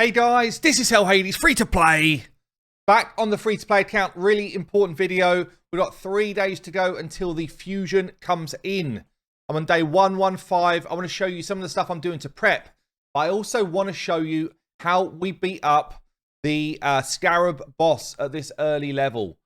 Hey guys, this is Hell Hades, free to play. Back on the free to play account, really important video. We've got 3 days to go until the fusion comes in. I'm on day 115. I want to show you some of the stuff I'm doing to prep. But I also want to show you how we beat up the SCARAB boss at this early level.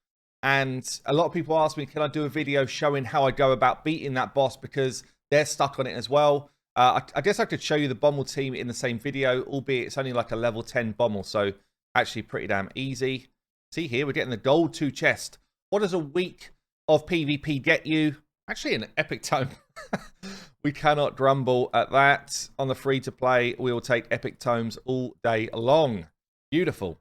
And a lot of people ask me, can I do a video showing how I go about beating that boss, because they're stuck on it as well. I guess I could show you the Bommel team in the same video, albeit it's only like a level 10 Bommel, so actually pretty damn easy. See here, we're getting the gold 2 chest. What does a week of PvP get you? Actually an epic tome. We cannot grumble at that. On the free to play, we will take epic tomes all day long. Beautiful.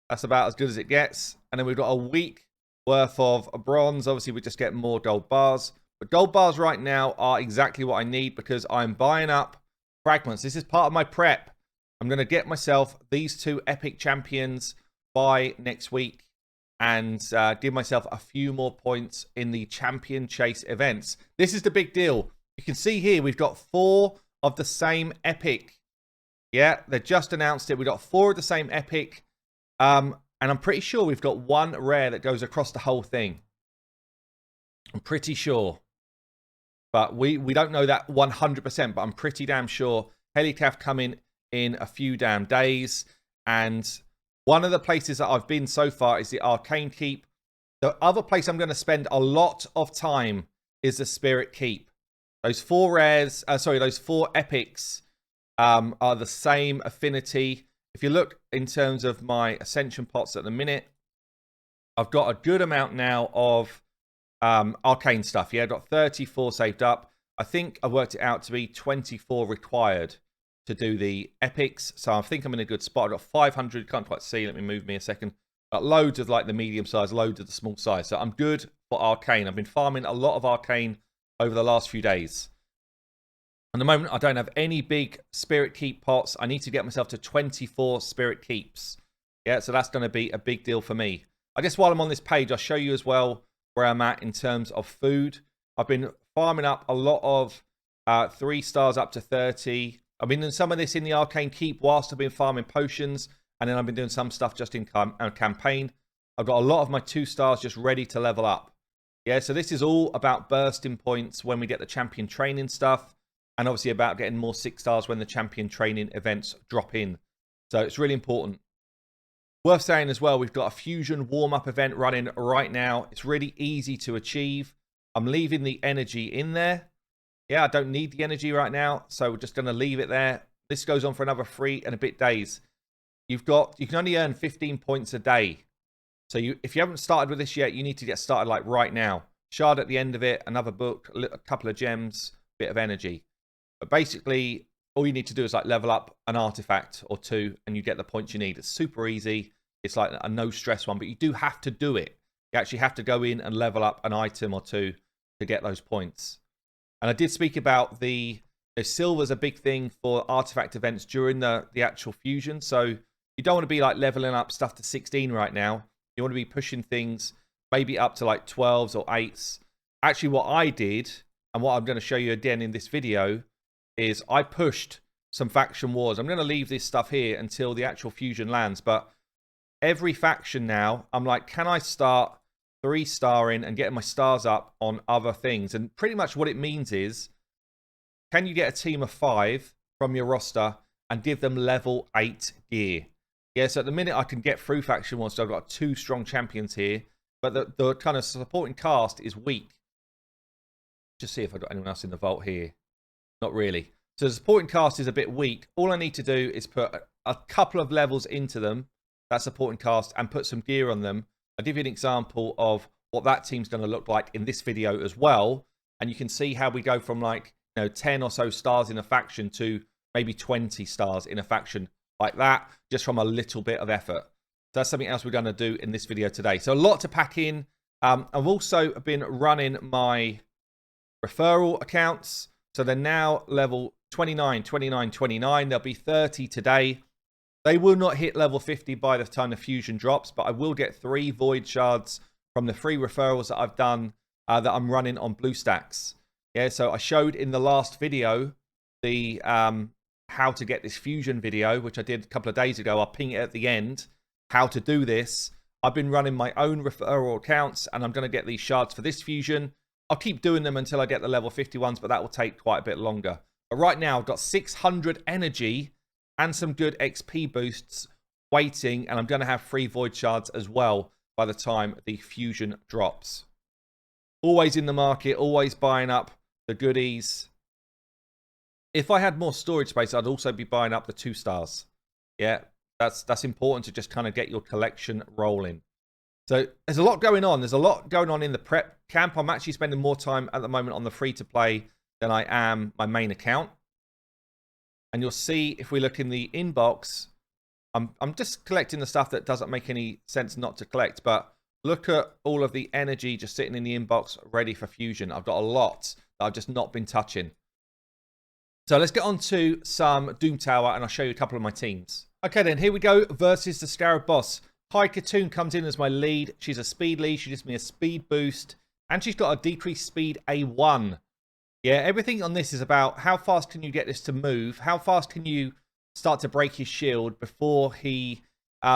That's about as good as it gets. And then we've got a week worth of bronze. Obviously, we just get more gold bars. But gold bars right now are exactly what I need, because I'm buying up fragments. This is part of my prep. I'm going to get myself these 2 epic champions by next week and give myself a few more points in the champion chase events. This is the big deal. You can see here we've got 4 of the same epic. Yeah, they just announced it. We've got 4 of the same epic. And I'm pretty sure we've got 1 rare that goes across the whole thing. I'm pretty sure. But we don't know that 100%, but I'm pretty damn sure Helicaf coming in a few damn days. And one of the places that I've been so far is the Arcane Keep. The other place I'm going to spend a lot of time is the Spirit Keep. Those 4 rares, those 4 epics are the same affinity. If you look in terms of my Ascension pots at the minute, I've got a good amount now of arcane stuff. Yeah, I've got 34 saved up. I think I worked it out to be 24 required to do the epics, so I think I'm in a good spot. I've got 500, can't quite see, let me move me a second. Got loads of like the medium size, loads of the small size, so I'm good for arcane. I've been farming a lot of arcane over the last few days. At the moment, I don't have any big Spirit Keep pots. I need to get myself to 24 Spirit Keeps. Yeah, so that's going to be a big deal for me. I guess while I'm on this page, I'll show you as well where I'm at in terms of food. I've been farming up a lot of 3 stars up to 30. I've been doing some of this in the Arcane Keep whilst I've been farming potions, and then I've been doing some stuff just in campaign. I've got a lot of my 2 stars just ready to level up. Yeah, so this is all about bursting points when we get the champion training stuff, and obviously about getting more 6 stars when the champion training events drop in. So it's really important. Worth saying as well, we've got a fusion warm-up event running right now. It's really easy to achieve. I'm leaving the energy in there. Yeah, I don't need the energy right now, so we're just going to leave it there. This goes on for another 3 and a bit days. You can only earn 15 points a day. So if you haven't started with this yet, you need to get started like right now. Shard at the end of it, another book, a couple of gems, bit of energy. But basically, all you need to do is like level up an artifact or 2 and you get the points you need. It's super easy. It's like a no stress one, but you do have to do it. You actually have to go in and level up an item or 2 to get those points. And I did speak about the silver's a big thing for artifact events during the actual fusion. So you don't want to be like leveling up stuff to 16 right now. You want to be pushing things maybe up to like 12s or 8s. Actually, what I did, and what I'm going to show you again in this video, is I pushed some faction wars. I'm going to leave this stuff here until the actual fusion lands, but every faction now, I'm like, can I start 3-starring and getting my stars up on other things? And pretty much what it means is, can you get a team of 5 from your roster and give them level 8 gear? Yeah, so at the minute I can get through faction wars, so I've got 2 strong champions here, but the kind of supporting cast is weak. Just see if I've got anyone else in the vault here. Not really. So the supporting cast is a bit weak. All I need to do is put a couple of levels into them, that supporting cast, and put some gear on them. I'll give you an example of what that team's going to look like in this video as well. And you can see how we go from like 10 or so stars in a faction to maybe 20 stars in a faction like that, just from a little bit of effort. So that's something else we're going to do in this video today. So a lot to pack in. I've also been running my referral accounts. So they're now level 29, 29, 29. There'll be 30 today. They will not hit level 50 by the time the fusion drops, but I will get 3 void shards from the free referrals that I've done that I'm running on BlueStacks. Yeah, so I showed in the last video the how to get this fusion video, which I did a couple of days ago. I'll ping it at the end, how to do this. I've been running my own referral accounts, and I'm going to get these shards for this fusion. I'll keep doing them until I get the level 51s, but that will take quite a bit longer. But right now, I've got 600 energy and some good XP boosts waiting, and I'm going to have 3 void shards as well by the time the fusion drops. Always in the market, always buying up the goodies. If I had more storage space, I'd also be buying up the 2 stars. Yeah, that's important to just kind of get your collection rolling. So there's a lot going on. There's a lot going on in the prep camp. I'm actually spending more time at the moment on the free-to-play than I am my main account. And you'll see if we look in the inbox, I'm just collecting the stuff that doesn't make any sense not to collect. But look at all of the energy just sitting in the inbox ready for fusion. I've got a lot that I've just not been touching. So let's get on to some Doom Tower, and I'll show you a couple of my teams. Okay, then here we go versus the SCARAB boss. Hi Katoon comes in as my lead. She's a speed lead. She gives me a speed boost, and she's got a decreased speed A1. Yeah, everything on this is about how fast can you get this to move? How fast can you start to break his shield before he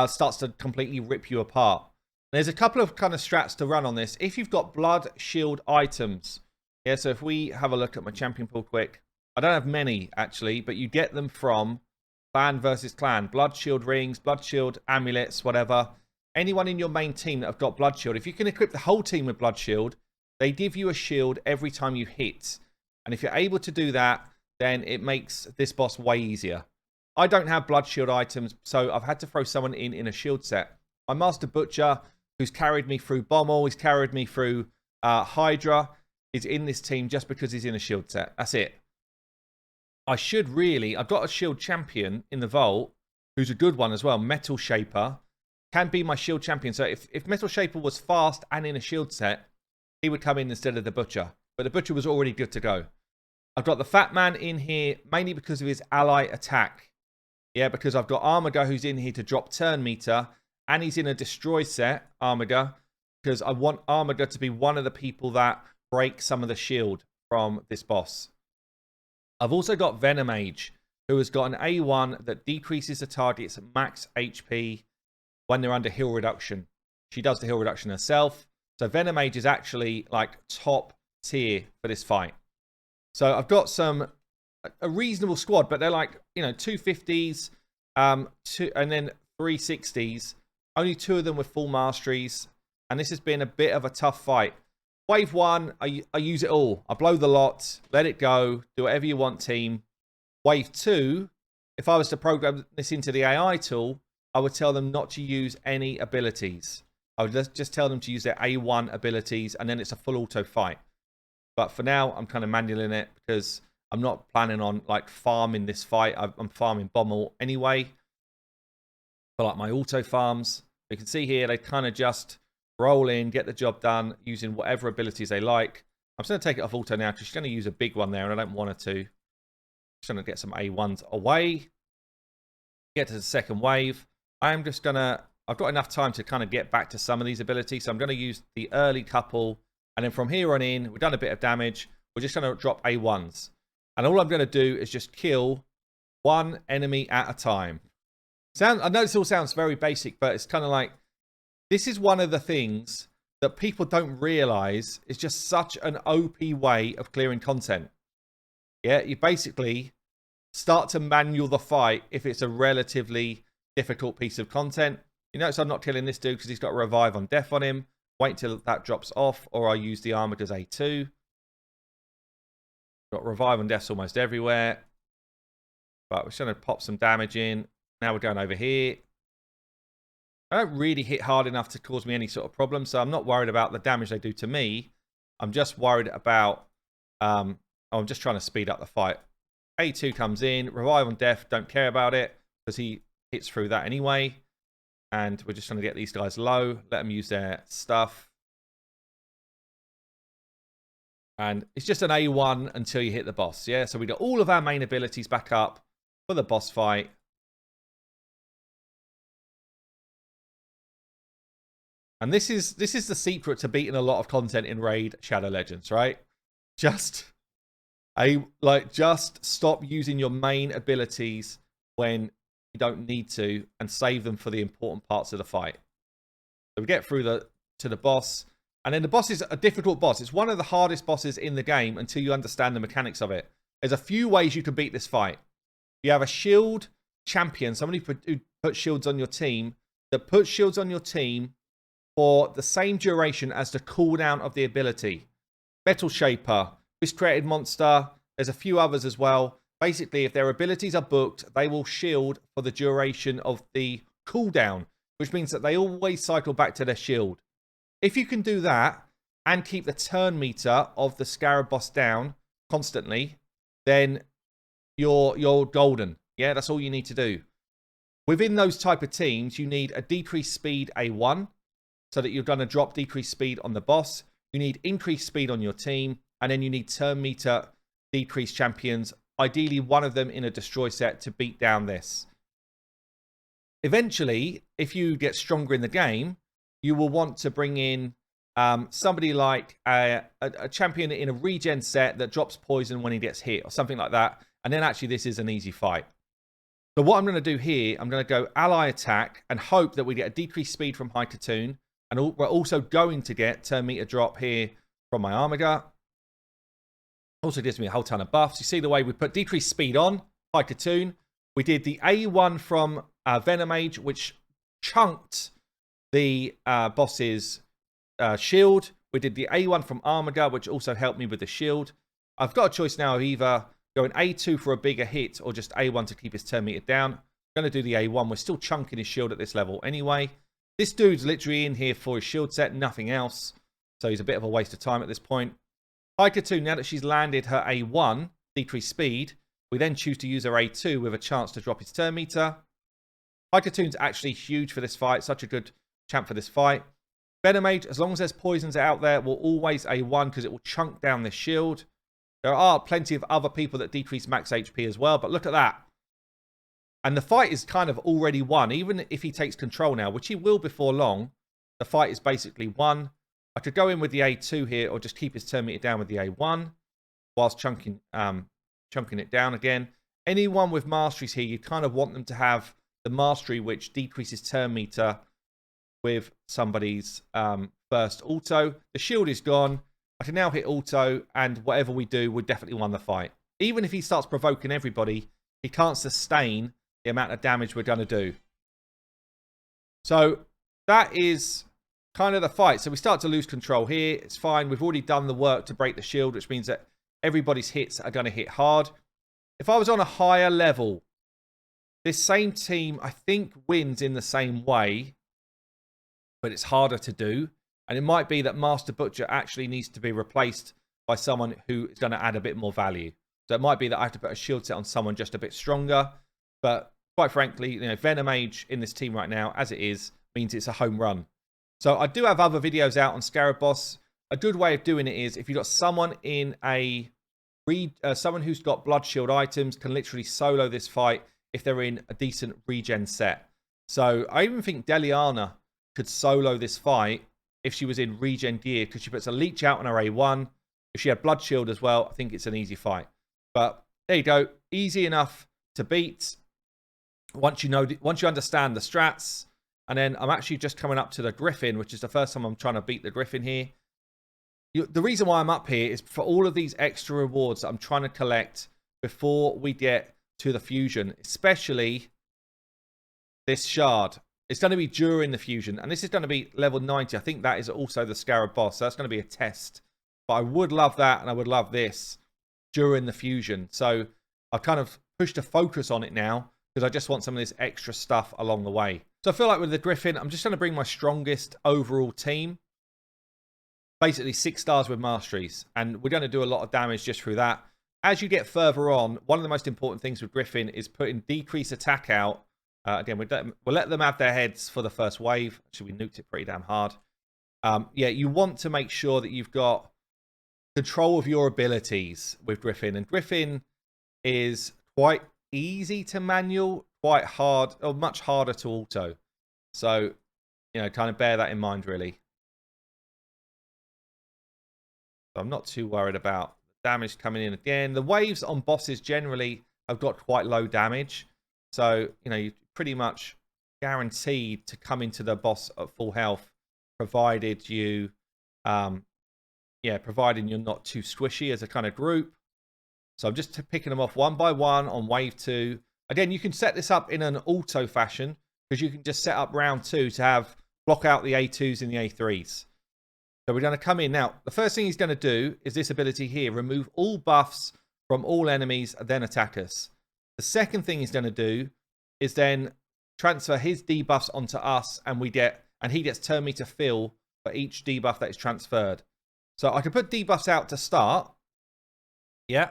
starts to completely rip you apart? There's a couple of kind of strats to run on this. If you've got blood shield items, yeah, so if we have a look at my champion pool quick, I don't have many actually, but you get them from clan versus clan. Blood shield rings, blood shield amulets, whatever. Anyone in your main team that have got blood shield, if you can equip the whole team with blood shield, they give you a shield every time you hit. And if you're able to do that, then it makes this boss way easier. I don't have blood shield items, so I've had to throw someone in a shield set. My Master Butcher, who's carried me through Bommel, he's carried me through Hydra, is in this team just because he's in a shield set. That's it. I've got a shield champion in the vault, who's a good one as well. Metal Shaper can be my shield champion. So if Metal Shaper was fast and in a shield set, he would come in instead of the Butcher. But the Butcher was already good to go. I've got the Fat Man in here, mainly because of his ally attack. Yeah, because I've got Armiger, who's in here to drop turn meter, and he's in a destroy set, Armiger, because I want Armiger to be one of the people that break some of the shield from this boss. I've also got Venomage, who has got an A1 that decreases the target's max HP when they're under heal reduction. She does the heal reduction herself. So Venomage is actually like top tier for this fight. So I've got a reasonable squad, but they're like, 250s, and then 360s. Only 2 of them with full masteries. And this has been a bit of a tough fight. Wave 1, I use it all. I blow the lot, let it go, do whatever you want, team. Wave 2, if I was to program this into the AI tool, I would tell them not to use any abilities. I would just tell them to use their A1 abilities, and then it's a full auto fight. But for now, I'm kind of manualing it because I'm not planning on like farming this fight. I'm farming Bommel anyway for like my auto farms. You can see here, they kind of just roll in, get the job done using whatever abilities they like. I'm just going to take it off auto now because she's going to use a big one there and I don't want her to. Just going to get some A1s away. Get to the second wave. I'm just going to... I've got enough time to kind of get back to some of these abilities. So I'm going to use the early couple. And then from here on in, we've done a bit of damage. We're just going to drop A1s. And all I'm going to do is just kill one enemy at a time. I know this all sounds very basic, but it's kind of like... This is one of the things that people don't realize is just such an OP way of clearing content. Yeah, you basically start to manual the fight if it's a relatively difficult piece of content. You notice I'm not killing this dude because he's got a revive on death on him. Wait till that drops off, or I use the Armiger's A2. Got revive on deaths almost everywhere. But we're just going to pop some damage in. Now we're going over here. I don't really hit hard enough to cause me any sort of problem, so I'm not worried about the damage they do to me. I'm just worried about... I'm just trying to speed up the fight. A2 comes in, revive on death, don't care about it, because he hits through that anyway. And we're just trying to get these guys low, let them use their stuff. And it's just an A1 until you hit the boss, yeah? So we got all of our main abilities back up for the boss fight. And this is the secret to beating a lot of content in Raid Shadow Legends, right? Just Just stop using your main abilities when you don't need to and save them for the important parts of the fight. So we get through to the boss. And then the boss is a difficult boss. It's one of the hardest bosses in the game until you understand the mechanics of it. There's a few ways you can beat this fight. You have a shield champion, somebody who puts shields on your team, that puts shields on your team for the same duration as the cooldown of the ability. Metal Shaper, this created monster. There's a few others as well. Basically, if their abilities are booked, they will shield for the duration of the cooldown, which means that they always cycle back to their shield. If you can do that and keep the turn meter of the SCARAB boss down constantly, then you're golden. Yeah, that's all you need to do. Within those type of teams, you need a decreased speed A1 so that you're going to drop decreased speed on the boss. You need increased speed on your team, and then you need turn meter decreased champions, ideally one of them in a destroy set to beat down this. Eventually, if you get stronger in the game, you will want to bring in somebody like a champion in a regen set that drops poison when he gets hit or something like that. And then actually this is an easy fight. So what I'm going to do here, I'm going to go ally attack and hope that we get a decreased speed from high to tune. And we're also going to get turn meter drop here from my Armada. Also gives me a whole ton of buffs. You see the way we put decreased speed on, high to tune. We did the A1 from Venomage, which chunked the boss's shield. We did the A1 from Armada, which also helped me with the shield. I've got a choice now of either going A2 for a bigger hit or just A1 to keep his turn meter down. I'm going to do the A1. We're still chunking his shield at this level anyway. This dude's literally in here for his shield set, nothing else. So he's a bit of a waste of time at this point. Haikatu, now that she's landed her A1, decreased speed, we then choose to use her A2 with a chance to drop his turn meter. Haikatu's actually huge for this fight, such a good champ for this fight. Venomage, as long as there's poisons out there, will always A1 because it will chunk down this shield. There are plenty of other people that decrease max HP as well, but look at that. And the fight is kind of already won. Even if he takes control now, which he will before long, the fight is basically won. I could go in with the A2 here or just keep his turn meter down with the A1 whilst chunking it down again. Anyone with masteries here, you kind of want them to have the mastery which decreases turn meter with somebody's first auto. The shield is gone. I can now hit auto, and whatever we do, we definitely won the fight. Even if he starts provoking everybody, he can't sustain the amount of damage we're going to do. So that is kind of the fight. So we start to lose control here. It's fine. We've already done the work to break the shield, which means that everybody's hits are going to hit hard. If I was on a higher level, this same team, I think, wins in the same way, but it's harder to do. And it might be that Master Butcher actually needs to be replaced by someone who is going to add a bit more value. So it might be that I have to put a shield set on someone just a bit stronger. But quite frankly, Venomage in this team right now, as it is, means it's a home run. So I do have other videos out on SCARAB boss. A good way of doing it is if you've got someone in someone who's got blood shield items can literally solo this fight if they're in a decent regen set. So I even think Deliana could solo this fight if she was in regen gear, because she puts a leech out on her A1. If she had blood shield as well, I think it's an easy fight. But there you go, easy enough to beat once you understand the strats. And then I'm actually just coming up to the Griffin, which is the first time I'm trying to beat the Griffin here. The reason why I'm up here is for all of these extra rewards that I'm trying to collect before we get to the fusion, especially this shard. It's going to be during the fusion, and this is going to be level 90. I think that is also the SCARAB boss, so that's going to be a test. But I would love that, and I would love this during the fusion. So I've kind of pushed a focus on it now, because I just want some of this extra stuff along the way. So I feel like with the Griffin, I'm just going to bring my strongest overall team. Basically 6 stars with masteries, and we're going to do a lot of damage just through that. As you get further on, one of the most important things with Griffin is putting decrease attack out. Again, we'll let them have their heads for the first wave. Actually, we nuked it pretty damn hard. Yeah, you want to make sure that you've got control of your abilities with Griffin. And Griffin is quite easy to manual, quite hard, or much harder to auto. So, kind of bear that in mind, really. So I'm not too worried about damage coming in again. The waves on bosses generally have got quite low damage. So, you know, you're pretty much guaranteed to come into the boss at full health, provided you, providing you're not too squishy as a kind of group. So I'm just picking them off one by one on wave 2. Again, you can set this up in an auto fashion, because you can just set up round 2 to have block out the A2s and the A3s. So we're going to come in. Now, the first thing he's going to do is this ability here, remove all buffs from all enemies, and then attack us. The second thing he's going to do is then transfer his debuffs onto us, and he gets turn meter fill for each debuff that is transferred. So I can put debuffs out to start. Yeah.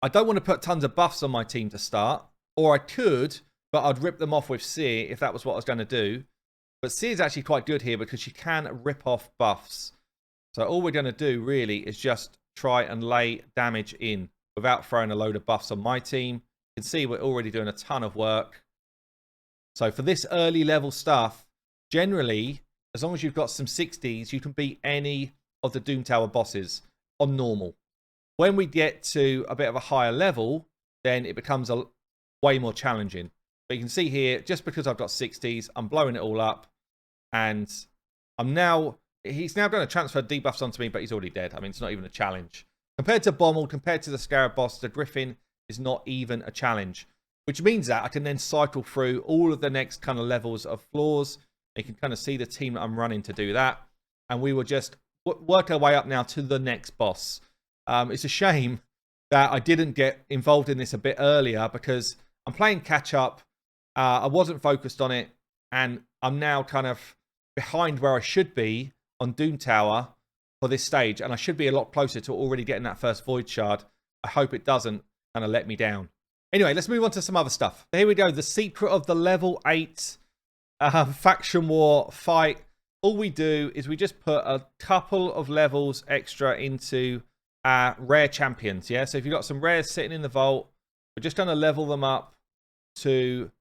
I don't want to put tons of buffs on my team to start, or I could, but I'd rip them off with Seer if that was what I was going to do. But Seer is actually quite good here because she can rip off buffs. So all we're going to do really is just try and lay damage in without throwing a load of buffs on my team. You can see we're already doing a ton of work. So for this early level stuff, generally, as long as you've got some 60s, you can beat any of the Doom Tower bosses on normal. When we get to a bit of a higher level, then it becomes way more challenging. But you can see here, just because I've got 60s, I'm blowing it all up. And he's now going to transfer debuffs onto me, but he's already dead. I mean, it's not even a challenge. Compared to Bommel, compared to the SCARAB boss, the Griffin is not even a challenge. Which means that I can then cycle through all of the next kind of levels of floors. You can kind of see the team that I'm running to do that. And we will just work our way up now to the next boss. It's a shame that I didn't get involved in this a bit earlier, because I'm playing catch up. I wasn't focused on it, and I'm now kind of behind where I should be on Doom Tower for this stage, and I should be a lot closer to already getting that first Void Shard. I hope it doesn't kind of let me down. Anyway, let's move on to some other stuff. Here we go. The secret of the level 8 faction war fight. All we do is we just put a couple of levels extra into rare champions. Yeah, so if you've got some rares sitting in the vault, we're just going to level them up to,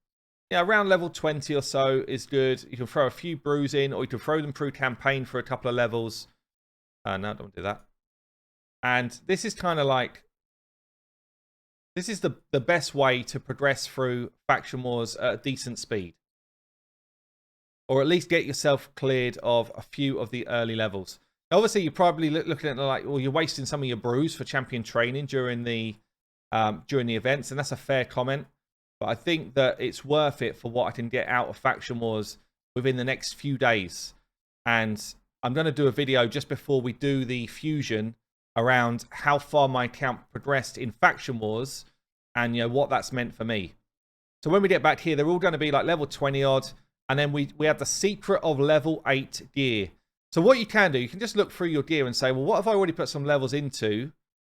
yeah, around level 20 or so is good. You can throw a few brews in, or you can throw them through campaign for a couple of levels. No, don't do that. And this is kind of like, this is the best way to progress through faction wars at a decent speed. Or at least get yourself cleared of a few of the early levels. Obviously, you're probably looking at it like, well, you're wasting some of your brews for champion training during the events, and that's a fair comment. But I think that it's worth it for what I can get out of faction wars within the next few days. And I'm going to do a video just before we do the fusion around how far my account progressed in faction wars, and what that's meant for me. So when we get back here, they're all going to be like level 20 odd, and then we have the secret of level 8 gear. So what you can do, you can just look through your gear and say, well, what have I already put some levels into,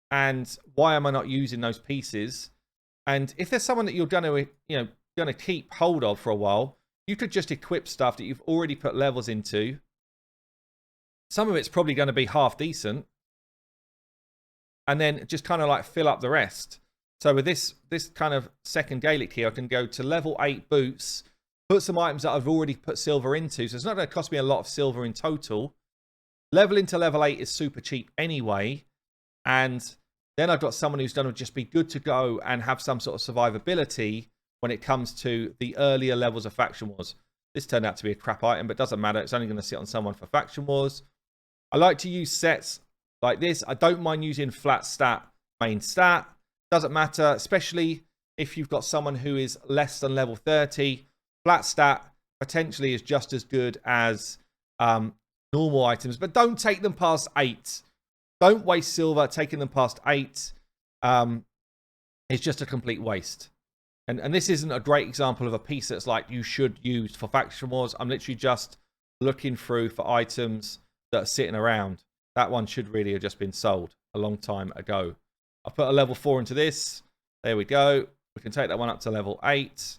and why am I not using those pieces? And if there's someone that you're going to keep hold of for a while, you could just equip stuff that you've already put levels into. Some of it's probably going to be half decent, and then just kind of like fill up the rest. So with this kind of second Gaelic here, I can go to level 8 boots, put some items that I've already put silver into. So it's not going to cost me a lot of silver in total. Level into level 8 is super cheap anyway. And then I've got someone who's going to just be good to go and have some sort of survivability when it comes to the earlier levels of faction wars. This turned out to be a crap item, but doesn't matter. It's only going to sit on someone for faction wars. I like to use sets like this. I don't mind using flat stat, main stat. Doesn't matter, especially if you've got someone who is less than level 30. Flat stat potentially is just as good as normal items, but don't take them past 8. Don't waste silver taking them past 8. It's just a complete waste. And this isn't a great example of a piece that's like you should use for faction wars. I'm literally just looking through for items that are sitting around. That one should really have just been sold a long time ago. I'll put a level 4 into this. There we go. We can take that one up to level 8.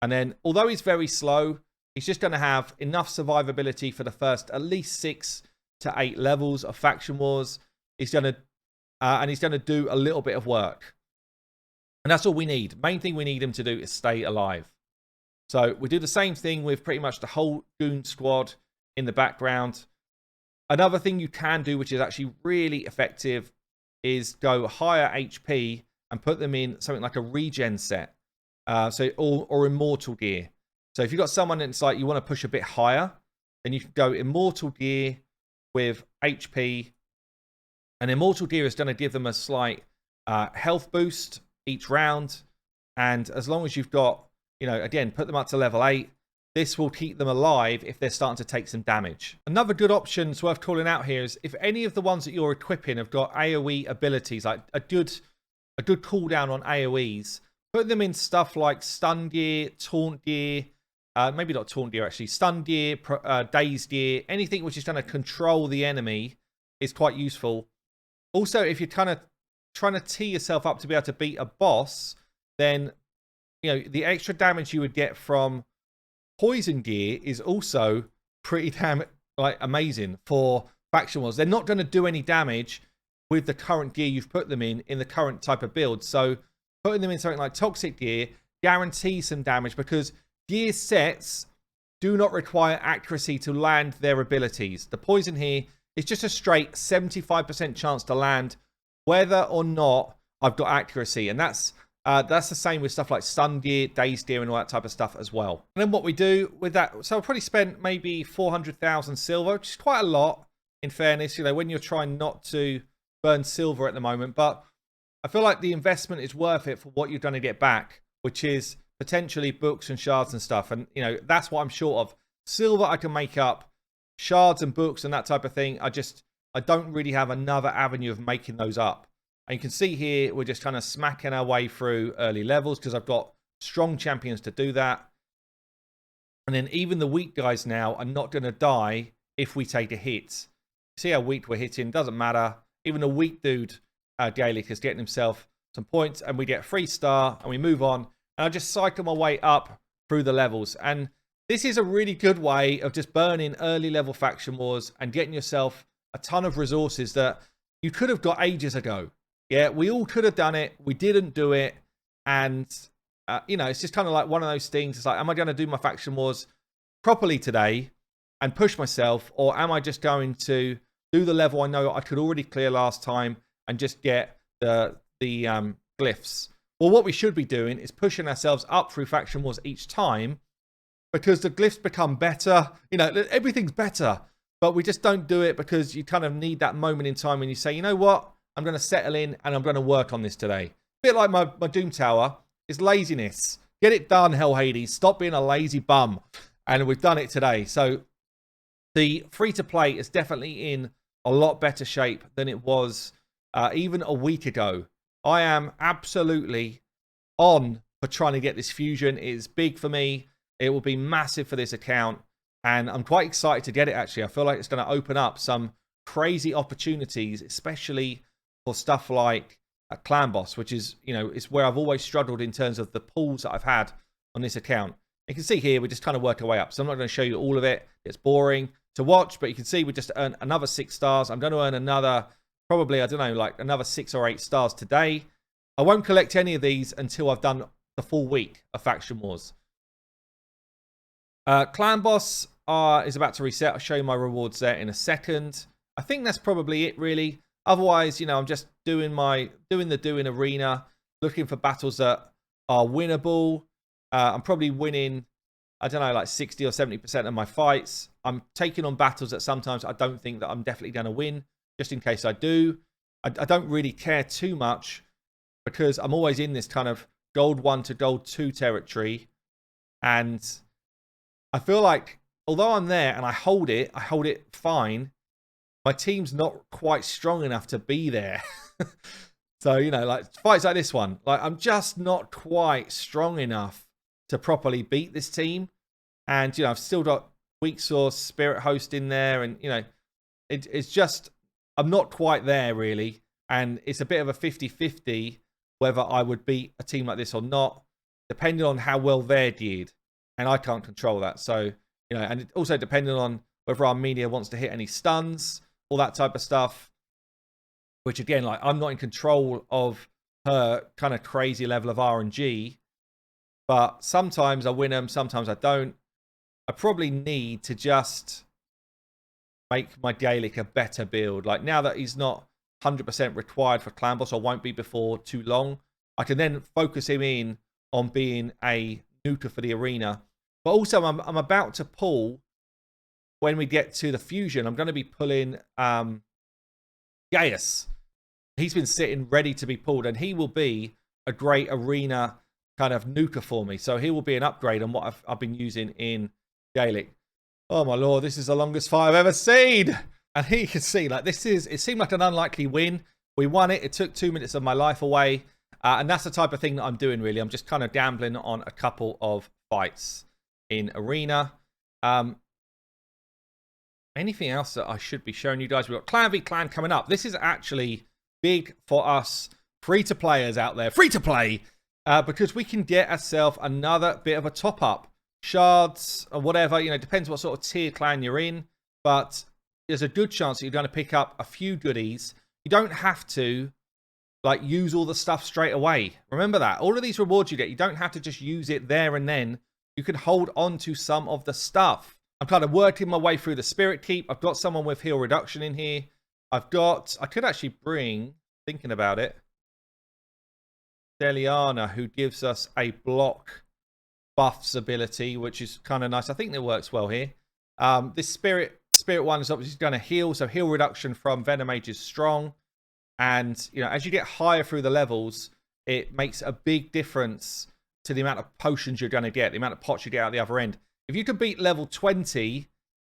And then, although he's very slow, he's just going to have enough survivability for the first at least 6 to 8 levels of faction wars. He's going to do a little bit of work. And that's all we need. Main thing we need him to do is stay alive. So we do the same thing with pretty much the whole goon squad in the background. Another thing you can do, which is actually really effective, is go higher HP and put them in something like a regen set. Or immortal gear. So if you've got someone that's like you want to push a bit higher, then you can go immortal gear with HP. And immortal gear is going to give them a slight health boost each round. And as long as you've got, again, put them up to level 8, this will keep them alive if they're starting to take some damage. Another good option that's worth calling out here is if any of the ones that you're equipping have got AoE abilities, like a good cooldown on AoEs, put them in stuff like stun gear, taunt gear, maybe not taunt gear actually, stun gear, dazed gear, anything which is going to control the enemy is quite useful. Also, if you're kind of trying to tee yourself up to be able to beat a boss, then the extra damage you would get from poison gear is also pretty damn amazing for faction wars. They're not going to do any damage with the current gear you've put them in the current type of build. So putting them in something like toxic gear guarantees some damage because gear sets do not require accuracy to land their abilities. The poison here is just a straight 75% chance to land whether or not I've got accuracy. And that's the same with stuff like stun gear, dazed gear, and all that type of stuff as well. And then what we do with that, so I probably spent maybe 400,000 silver, which is quite a lot in fairness, when you're trying not to burn silver at the moment. But I feel like the investment is worth it for what you're going to get back, which is potentially books and shards and stuff. And, that's what I'm short of. Silver I can make up. Shards and books and that type of thing, I don't really have another avenue of making those up. And you can see here, we're just kind of smacking our way through early levels because I've got strong champions to do that. And then even the weak guys now are not going to die if we take a hit. See how weak we're hitting, doesn't matter. Even a weak dude, Gaelic, is getting himself some points and we get 3-star and we move on. And I just cycle my way up through the levels. And this is a really good way of just burning early level faction wars and getting yourself a ton of resources that you could have got ages ago. Yeah, we all could have done it. We didn't do it. And, it's just kind of like one of those things. It's like, am I going to do my faction wars properly today and push myself? Or am I just going to do the level I know I could already clear last time and just get the glyphs? Well, what we should be doing is pushing ourselves up through faction wars each time because the glyphs become better. Everything's better. But we just don't do it because you kind of need that moment in time when you say, you know what? I'm going to settle in and I'm going to work on this today. A bit like my Doom Tower is laziness. Get it done, Hell Hades. Stop being a lazy bum. And we've done it today. So the free-to-play is definitely in a lot better shape than it was even a week ago. I am absolutely on for trying to get this fusion. It is big for me. It will be massive for this account. And I'm quite excited to get it, actually. I feel like it's going to open up some crazy opportunities, especially for stuff like a clan boss, which is, it's where I've always struggled in terms of the pulls that I've had on this account. You can see here, we just kind of work our way up. So I'm not going to show you all of it. It's boring to watch, but you can see we just earned another 6 stars. I'm going to earn another, probably, I don't know, like another 6 or 8 stars today. I won't collect any of these until I've done the full week of Faction Wars. Clan boss is about to reset. I'll show you my rewards there in a second. I think that's probably it, really. Otherwise, I'm just doing in arena, looking for battles that are winnable. I'm probably winning, I don't know, like 60 or 70% of my fights. I'm taking on battles that sometimes I don't think that I'm definitely going to win, just in case I do. I don't really care too much because I'm always in this kind of gold 1 to gold 2 territory. And I feel like, although I'm there and I hold it fine, my team's not quite strong enough to be there. So, like fights like this one, like I'm just not quite strong enough to properly beat this team. And, I've still got Weak Source, Spirit Host in there. And, it's just, I'm not quite there really. And it's a bit of a 50-50 whether I would beat a team like this or not, depending on how well they're geared. And I can't control that. So, and it also depending on whether Armenia wants to hit any stuns, all that type of stuff, which again, like I'm not in control of her kind of crazy level of RNG, but sometimes I win them, sometimes I don't. I probably need to just make my Gaelic a better build. Like now that he's not 100% required for clan boss, or won't be before too long. I can then focus him in on being a neuter for the arena. But also, I'm about to pull, when we get to the fusion, I'm going to be pulling Gaius. He's been sitting ready to be pulled, and he will be a great arena kind of nuker for me. So he will be an upgrade on what I've been using in Gaelic. Oh my lord, this is the longest fight I've ever seen. And here you can see, like, it seemed like an unlikely win. We won it. It took 2 minutes of my life away. And that's the type of thing that I'm doing, really. I'm just kind of gambling on a couple of fights in arena. Anything else that I should be showing you guys? We've got Clan v Clan coming up. This is actually big for us free-to-players out there. Free-to-play! Because we can get ourselves another bit of a top-up. Shards or whatever, you know, depends what sort of tier clan you're in. But there's a good chance that you're going to pick up a few goodies. You don't have to, like, use all the stuff straight away. Remember that. All of these rewards you get, you don't have to just use it there and then. You can hold on to some of the stuff. I'm kind of working my way through the Spirit Keep. I've got someone with heal reduction in here. I could actually bring, thinking about it, Deliana, who gives us a block buffs ability, which is kind of nice. I think that works well here. This Spirit one is obviously going to heal, so heal reduction from Venomage is strong. And, you know, as you get higher through the levels, it makes a big difference to the amount of potions you're going to get, the amount of pots you get out the other end. If you can beat level 20,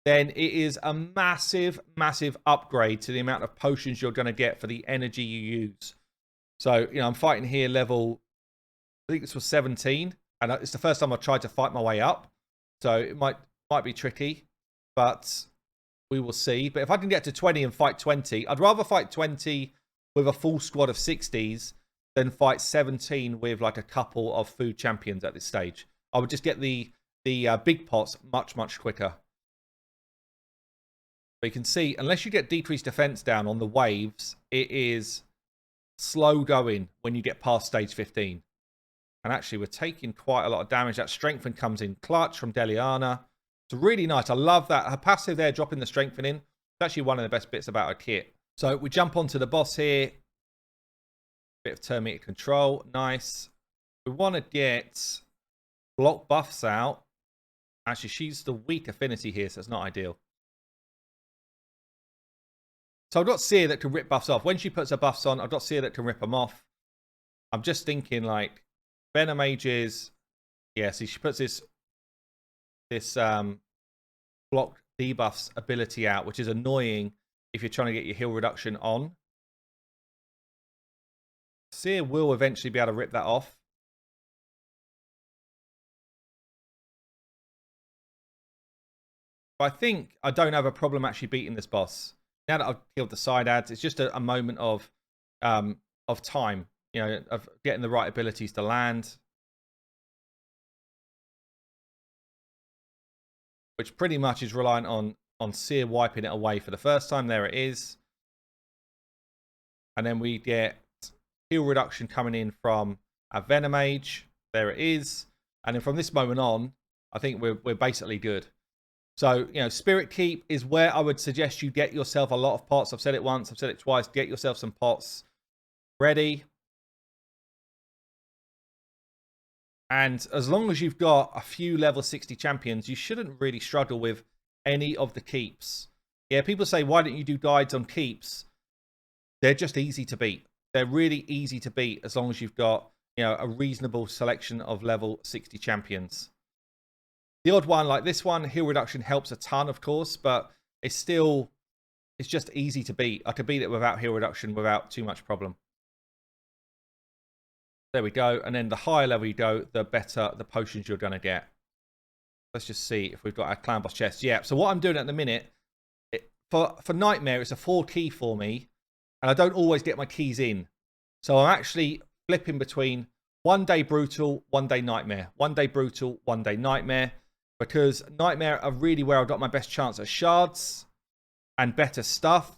then it is a massive, massive upgrade to the amount of potions you're going to get for the energy you use. So, you know, I'm fighting here level, I think this was 17, and it's the first time I've tried to fight my way up. So it might be tricky, but we will see. But if I can get to 20 and fight 20, I'd rather fight 20 with a full squad of 60s than fight 17 with like a couple of food champions at this stage. I would just get the big pots much, much quicker. But you can see, unless you get decreased defense down on the waves, it is slow going when you get past stage 15. And actually, we're taking quite a lot of damage. That strengthen comes in clutch from Deliana. It's really nice. I love that. Her passive there, dropping the strengthening. It's actually one of the best bits about her kit. So we jump onto the boss here. Bit of termite control. Nice. We want to get block buffs out. Actually, she's the weak affinity here, so it's not ideal. So I've got Seer that can rip buffs off. When she puts her buffs on, I've got Seer that can rip them off. I'm just thinking, like, Venomage is... Yeah, see, she puts this block debuffs ability out, which is annoying if you're trying to get your heal reduction on. Seer will eventually be able to rip that off. But I think I don't have a problem actually beating this boss. Now that I've killed the side ads, it's just a moment of time, you know, of getting the right abilities to land. Which pretty much is reliant on Seer wiping it away for the first time. There it is. And then we get heal reduction coming in from a Venomage. There it is. And then from this moment on, I think we're basically good. So, you know, Spirit Keep is where I would suggest you get yourself a lot of pots. I've said it once, I've said it twice. Get yourself some pots ready. And as long as you've got a few level 60 champions, you shouldn't really struggle with any of the keeps. Yeah, people say, why don't you do guides on keeps? They're just easy to beat. They're really easy to beat as long as you've got, you know, a reasonable selection of level 60 champions. The odd one like this one, heal reduction helps a ton, of course, but it's just easy to beat. I could beat it without heal reduction without too much problem. There we go. And then the higher level you go, the better the potions you're going to get. Let's just see if we've got our clan boss chest. Yeah, so what I'm doing at the minute, for Nightmare, it's a 4 key for me, and I don't always get my keys in. So I'm actually flipping between 1 day Brutal, 1 day Nightmare. 1 day Brutal, 1 day Nightmare. Because Nightmare are really where I've got my best chance at shards and better stuff.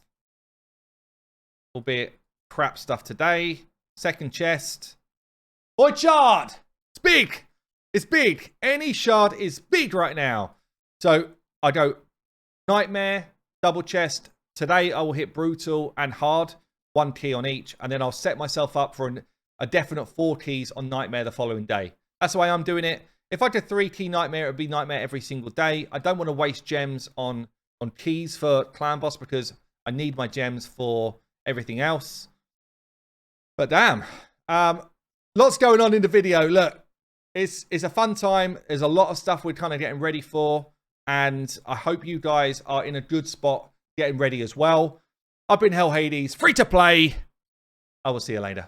Albeit crap stuff today. Second chest. Boy, shard! It's big! It's big! Any shard is big right now. So I go Nightmare, double chest. Today I will hit Brutal and Hard. 1 key on each, and then I'll set myself up for a definite 4 keys on Nightmare the following day. That's the way I'm doing it. If I did 3 key Nightmare, it would be Nightmare every single day. I don't want to waste gems on keys for Clan Boss because I need my gems for everything else. But damn, lots going on in the video. Look, it's a fun time. There's a lot of stuff we're kind of getting ready for, and I hope you guys are in a good spot getting ready as well. I've been Hell Hades, free to play. I will see you later.